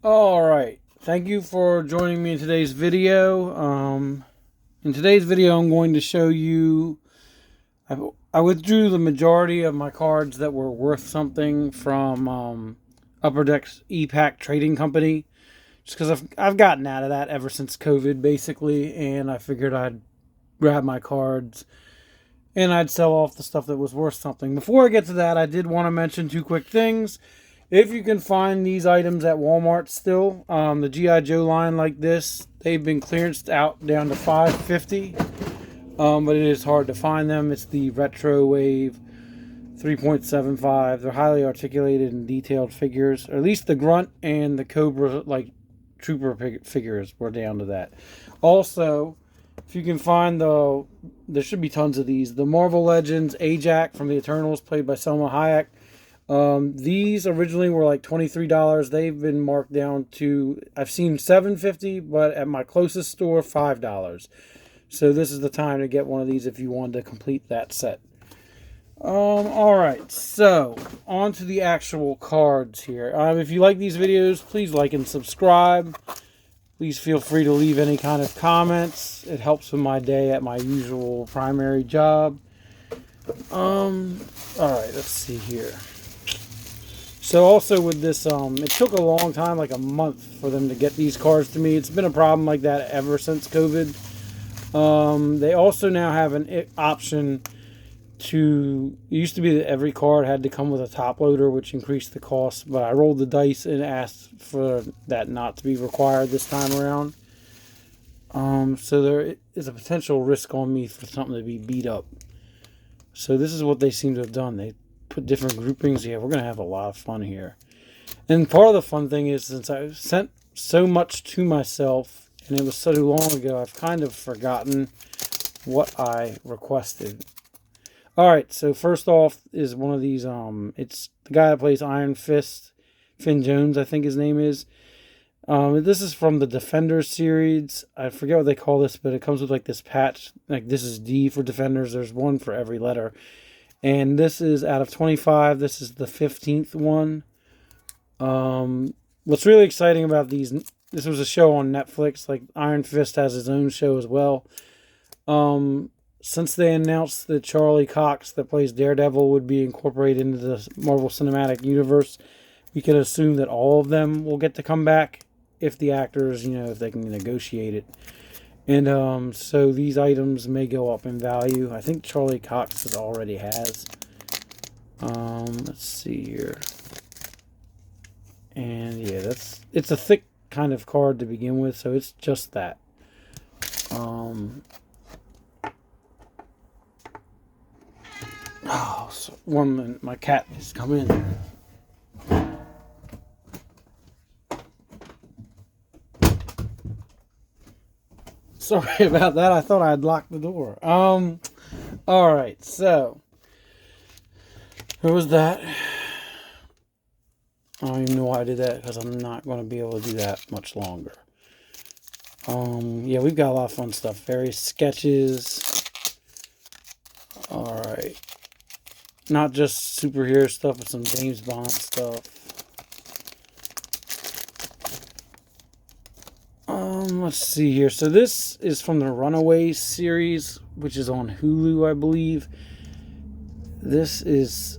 Alright, thank you for joining me in today's video. In today's video I'm going to show you, I withdrew the majority of my cards that were worth something from Upper Deck Epack Trading Company. Just because I've gotten out of that ever since COVID basically, and I figured I'd grab my cards and I'd sell off the stuff that was worth something. Before I get to that, I did want to mention two quick things. If you can find these items at Walmart still, the G.I. Joe line like this, they've been clearanced out down to $5.50, but it is hard to find them. It's the Retro Wave 3.75. They're highly articulated and detailed figures, or at least the Grunt and the Cobra Trooper figures were down to that. Also, if you can find there should be tons of these, the Marvel Legends Ajax from the Eternals, played by Selma Hayek. These originally were like $23. They've been marked down to, I've seen $7.50, but at my closest store, $5. So this is the time to get one of these if you wanted to complete that set. Alright, so on to the actual cards here. If you like these videos, please like and subscribe. Please feel free to leave any kind of comments. It helps with my day at my usual primary job. Alright, let's see here. So also with this, it took a long time, like a month, for them to get these cards to me. It's been a problem like that ever since COVID. They also now have an option to, it used to be that every card had to come with a top loader, which increased the cost, but I rolled the dice and asked for that not to be required this time around. So there is a potential risk on me for something to be beat up. So this is what they seem to have done. They put different groupings. Yeah, we're going to have a lot of fun here. And part of the fun thing is, since I've sent so much to myself, and it was so long ago, I've kind of forgotten what I requested. Alright, so first off is one of these, it's the guy that plays Iron Fist, Finn Jones, I think his name is. This is from the Defenders series. I forget what they call this, but it comes with like this patch. Like, this is D for Defenders. There's one for every letter. And this is out of 25. This is the 15th one. What's really exciting about these, this was a show on Netflix. Like, Iron Fist has his own show as well. Since they announced that Charlie Cox, that plays Daredevil, would be incorporated into the Marvel Cinematic Universe, we can assume that all of them will get to come back if the actors, if they can negotiate it. And so these items may go up in value. I think Charlie Cox already has. Let's see here. And yeah, it's a thick kind of card to begin with, so it's just that. Oh, so 1 minute, my cat has come in. Sorry about that. I thought I had locked the door. Alright, so there was that. I don't even know why I did that, because I'm not going to be able to do that much longer. Yeah, we've got a lot of fun stuff. Various sketches. Alright. Not just superhero stuff, but some James Bond stuff. Let's see here. So this is from the Runaways series, which is on Hulu, I believe. This is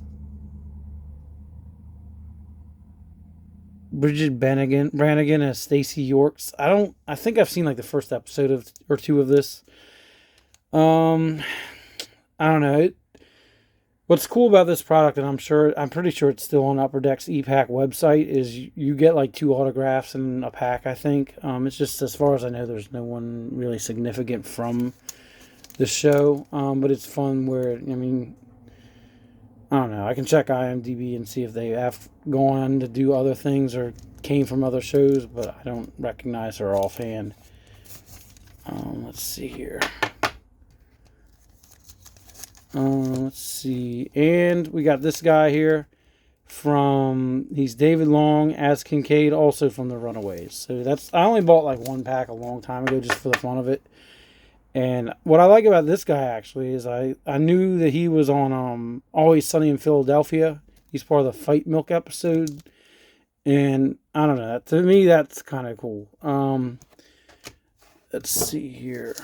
Bridget Brannigan as Stacey Yorks. I think I've seen like the first episode or two of this. I don't know. What's cool about this product, and I'm pretty sure it's still on Upper Deck's Epack website, is you get like 2 autographs in a pack, I think. It's just, as far as I know, there's no one really significant from the show. But it's fun where, I don't know. I can check IMDb and see if they have gone on to do other things or came from other shows, but I don't recognize her offhand. Let's see here. Let's see. And we got this guy here he's David Long as Kincaid, also from the Runaways. So I only bought like 1 pack a long time ago just for the fun of it. And what I like about this guy actually is I knew that he was on Always Sunny in Philadelphia. He's part of the Fight Milk episode. And I don't know. To me, that's kind of cool. Let's see here.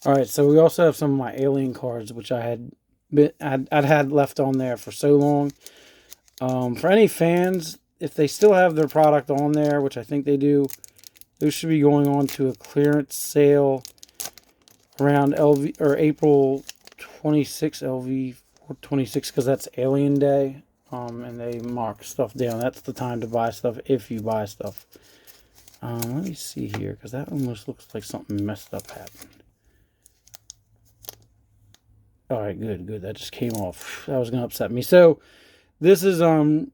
All right, so we also have some of my Alien cards, which I'd had left on there for so long. For any fans, if they still have their product on there, which I think they do, those should be going on to a clearance sale around LV or April 26, LV 26, because that's Alien Day. And they mark stuff down. That's the time to buy stuff if you buy stuff. Let me see here, because that almost looks like something messed up happened. Alright, good. That just came off. That was going to upset me. So, this is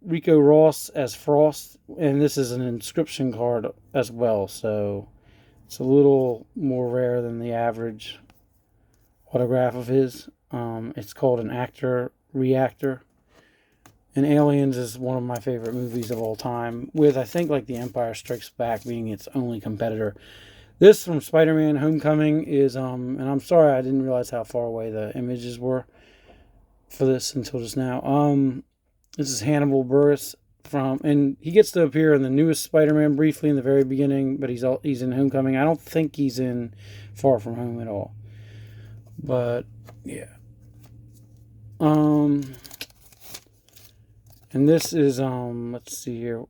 Rico Ross as Frost, and this is an inscription card as well. So, it's a little more rare than the average autograph of his. It's called an Actor Reactor. And Aliens is one of my favorite movies of all time, with, I think, like The Empire Strikes Back being its only competitor. This from Spider-Man Homecoming is, and I'm sorry I didn't realize how far away the images were for this until just now. This is Hannibal Buress and he gets to appear in the newest Spider-Man briefly in the very beginning, but he's in Homecoming. I don't think he's in Far From Home at all. But, yeah. And this is, let's see here,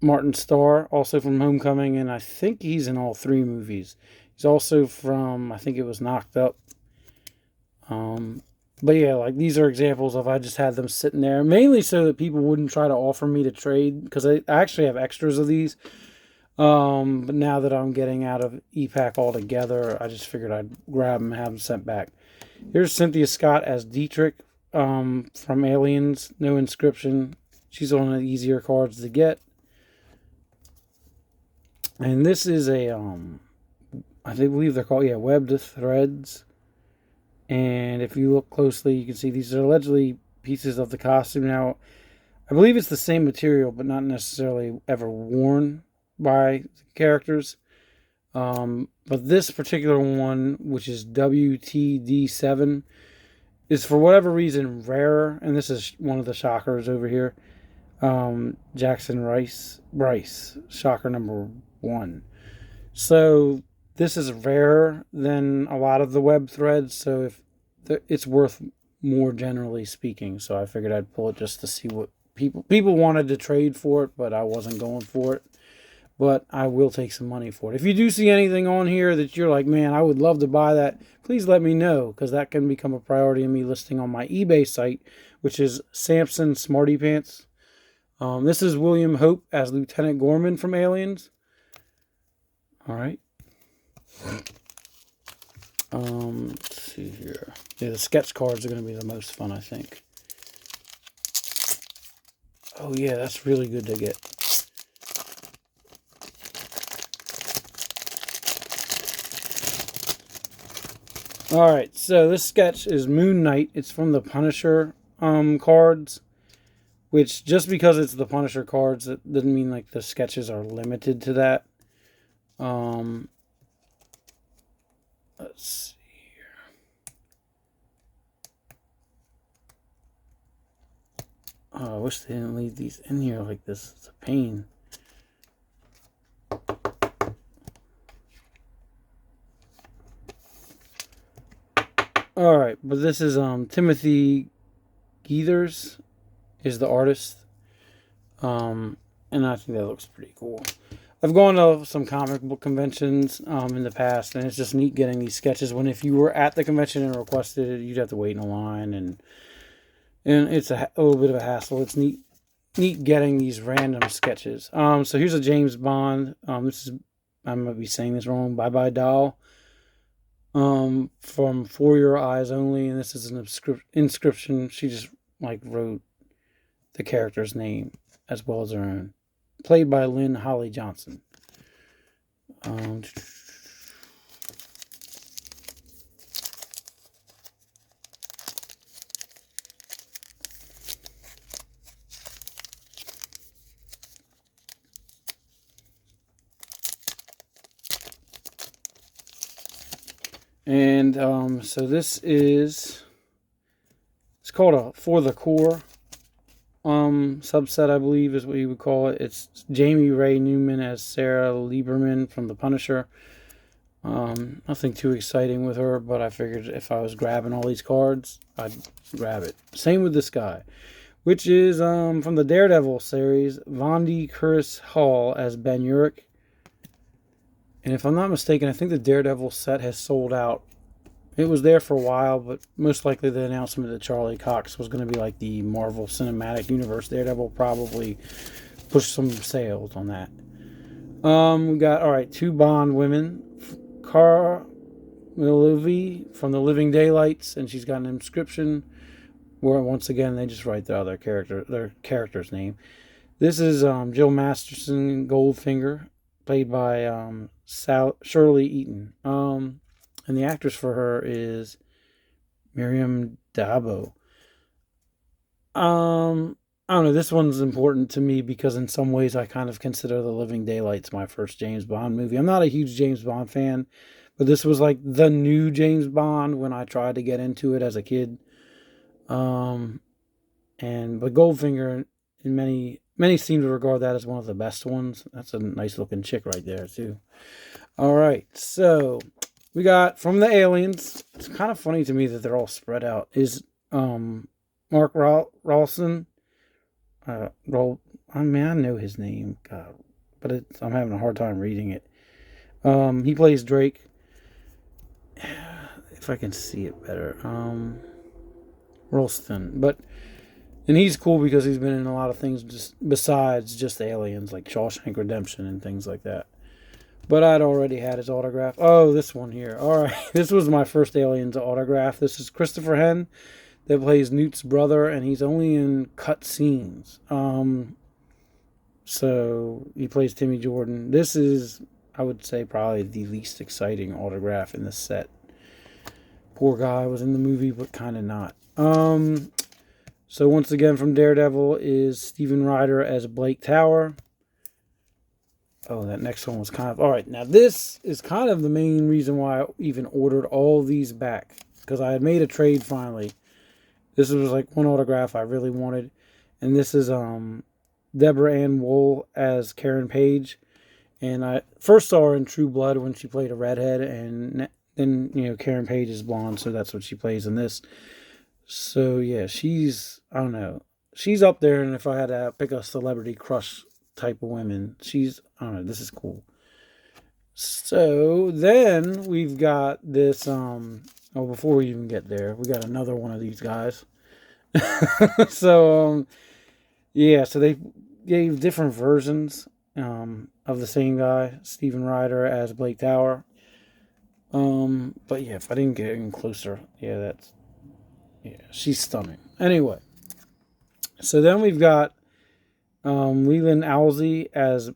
Martin Starr, also from Homecoming, and I think he's in all 3 movies. He's also from, I think it was Knocked Up. But yeah, like these are examples of I just had them sitting there, mainly so that people wouldn't try to offer me to trade, because I actually have extras of these. But now that I'm getting out of Epack altogether, I just figured I'd grab them and have them sent back. Here's Cynthia Scott as Dietrich from Aliens, no inscription. She's one of the easier cards to get. And this is a, I believe they're called, webbed threads. And if you look closely, you can see these are allegedly pieces of the costume. Now, I believe it's the same material, but not necessarily ever worn by characters. But this particular one, which is WTD7, is for whatever reason rarer. And this is one of the shockers over here. Jackson Bryce, shocker number 1. So this is rarer than a lot of the web threads, so if it's worth more generally speaking. So I figured I'd pull it just to see what people wanted to trade for it, but I wasn't going for it. But I will take some money for it. If you do see anything on here that you're like, man, I would love to buy that, please let me know, because that can become a priority in me listing on my eBay site, which is Samsonsmartypants. This is William Hope as Lieutenant Gorman from Aliens. All right. Let's see here. Yeah, the sketch cards are going to be the most fun, I think. Oh, yeah, that's really good to get. All right, so this sketch is Moon Knight. It's from the Punisher cards, which just because it's the Punisher cards, it doesn't mean like the sketches are limited to that. Let's see here. Oh, I wish they didn't leave these in here like this. It's a pain. Alright, but this is Timothy Geithers is the artist. And I think that looks pretty cool. I've gone to some comic book conventions in the past, and it's just neat getting these sketches. When if you were at the convention and requested it, you'd have to wait in a line, and it's a little bit of a hassle. It's neat getting these random sketches. So here's a James Bond. This is, I'm gonna be saying this wrong. Bye Bye Doll. From For Your Eyes Only, and this is an inscription. She just like wrote the character's name as well as her own. Played by Lynn Holly Johnson. And so this is, it's called a For the Core subset, I believe is what you would call it. It's Jamie Ray Newman as Sarah Lieberman from The Punisher. Nothing too exciting with her, but I figured if I was grabbing all these cards, I'd grab it. Same with this guy, which is from the Daredevil series, Vondi Curtis Hall as Ben Urich. And if I'm not mistaken, I think the Daredevil set has sold out. It was there for a while, but most likely the announcement that Charlie Cox was going to be like the Marvel Cinematic Universe Daredevil probably pushed some sales on that. We got, two Bond women. Cara Milovi from the Living Daylights, and she's got an inscription where once again they just write their character's name. This is Jill Masterson Goldfinger, played by Shirley Eaton. And the actress for her is Miriam Dabo. I don't know, this one's important to me because in some ways I kind of consider The Living Daylights my first James Bond movie. I'm not a huge James Bond fan, but this was like the new James Bond when I tried to get into it as a kid. But Goldfinger, in many seem to regard that as one of the best ones. That's a nice looking chick right there too. All right, so we got from the aliens. It's kind of funny to me that they're all spread out. Is Mark Ralston. I know his name, God, but I'm having a hard time reading it. He plays Drake. If I can see it better, Ralston. And he's cool because he's been in a lot of things just besides just aliens, like Shawshank Redemption and things like that. But I'd already had his autograph. Oh, this one here. All right, this was my first Aliens autograph. This is Christopher Henn, that plays Newt's brother, and he's only in cut scenes. So he plays Timmy Jordan. This is, I would say, probably the least exciting autograph in the set. Poor guy was in the movie, but kind of not. So once again from Daredevil is Steven Ryder as Blake Tower. Oh, that next one was kind of... Alright, now this is kind of the main reason why I even ordered all these back. Because I had made a trade finally. This was like one autograph I really wanted. And this is Deborah Ann Wool as Karen Page. And I first saw her in True Blood when she played a redhead. And then, Karen Page is blonde, so that's what she plays in this. So, yeah, she's, I don't know. She's up there, and if I had to pick a celebrity crush type of women, she's, I don't know, this is cool. So, then we've got this, before we even get there, we got another one of these guys. So they gave different versions of the same guy, Steven Ryder as Blake Tower. But yeah, if I didn't get in closer, she's stunning. Anyway, so then we've got Leland Owlsey as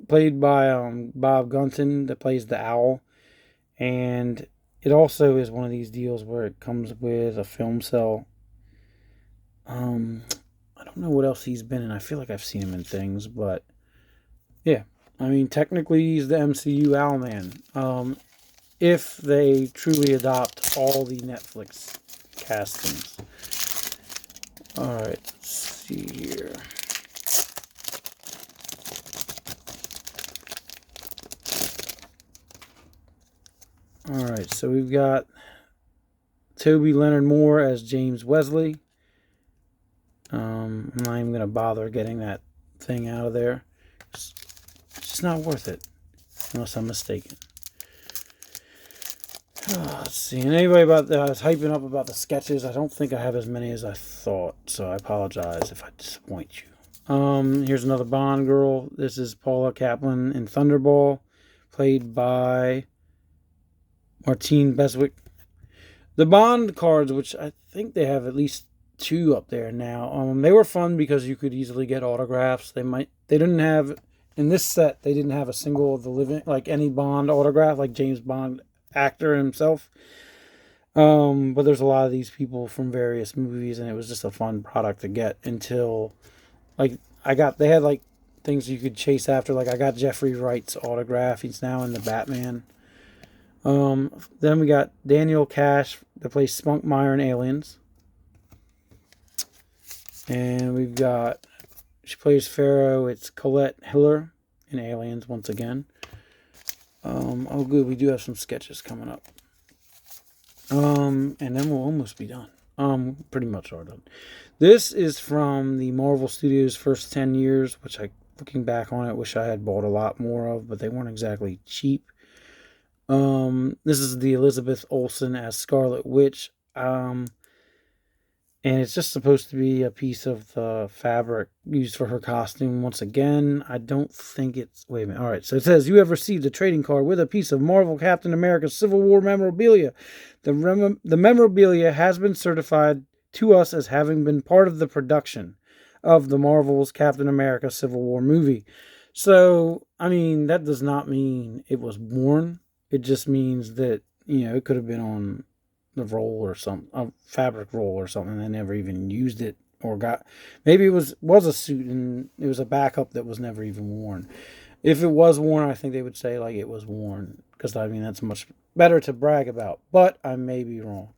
played by Bob Gunton, that plays the owl, and it also is one of these deals where it comes with a film cell. I don't know what else he's been in. I feel like I've seen him in things, but yeah. I mean, technically he's the MCU Owlman. If they truly adopt all the Netflix castings. Alright, let's see here. Alright, so we've got Toby Leonard Moore as James Wesley. I'm not even going to bother getting that thing out of there. It's just not worth it, unless I'm mistaken. Let's see. And anyway, I was hyping up about the sketches. I don't think I have as many as I thought, so I apologize if I disappoint you. Here's another Bond girl. This is Paula Kaplan in Thunderball, played by Martine Beswick. The Bond cards, which I think they have at least 2 up there now, they were fun because you could easily get autographs. They didn't have, in this set, they didn't have a single of the living, like any Bond autograph, like James Bond actor himself. But there's a lot of these people from various movies, and it was just a fun product to get until, like, they had, like, things you could chase after. Like, I got Jeffrey Wright's autograph. He's now in the Batman. Then we got Daniel Cash that plays Spunkmeyer in Aliens. And we've got, she plays Pharaoh. It's Colette Hiller in Aliens once again. Oh, good. We do have some sketches coming up. And then we'll almost be done. Pretty much are done. This is from the Marvel Studios' first 10 years, which looking back on it, wish I had bought a lot more of, but they weren't exactly cheap. This is the Elizabeth Olsen as Scarlet Witch. And it's just supposed to be a piece of the fabric used for her costume. Once again, I don't think it's... Wait a minute. All right. So it says, you have received a trading card with a piece of Marvel Captain America Civil War memorabilia. The memorabilia has been certified to us as having been part of the production of the Marvel's Captain America Civil War movie. So, I mean, that does not mean it was worn. It just means that, it could have been on the roll or something, a fabric roll or something. They never even used it or maybe it was a suit and it was a backup that was never even worn. If it was worn, I think they would say like it was worn, because I mean, that's much better to brag about, but I may be wrong.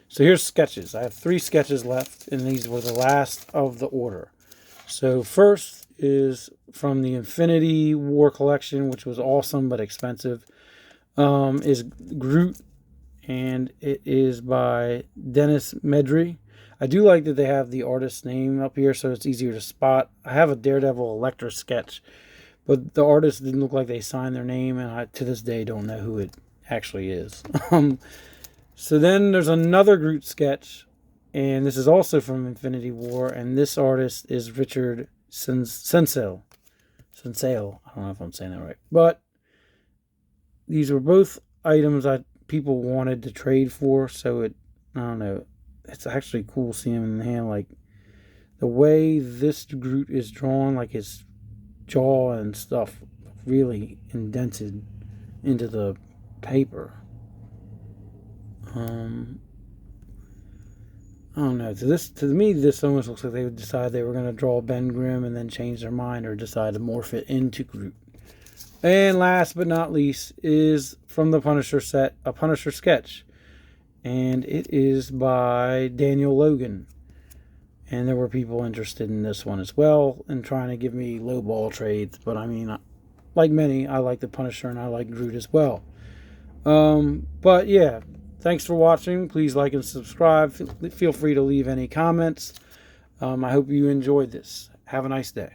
So here's sketches. I have 3 sketches left, and these were the last of the order. So first is from the Infinity War collection, which was awesome but expensive. Is Groot, and it is by Dennis Medry. I do like that they have the artist's name up here, so it's easier to spot. I have a Daredevil Electra sketch, but the artist didn't look like they signed their name, and I, to this day, don't know who it actually is. So then there's another Groot sketch, and this is also from Infinity War, and this artist is Richard Sensale. I don't know if I'm saying that right, but these were both items people wanted to trade for, so I don't know, it's actually cool seeing him in the hand. Like, the way this Groot is drawn, like his jaw and stuff, really indented into the paper. I don't know. To me, this almost looks like they would decide they were going to draw Ben Grimm and then change their mind or decide to morph it into Groot. And last but not least is from the Punisher set, a Punisher sketch. And it is by Daniel Logan. And there were people interested in this one as well and trying to give me lowball trades. But I mean, like many, I like the Punisher and I like Groot as well. But yeah, thanks for watching. Please like and subscribe. Feel free to leave any comments. I hope you enjoyed this. Have a nice day.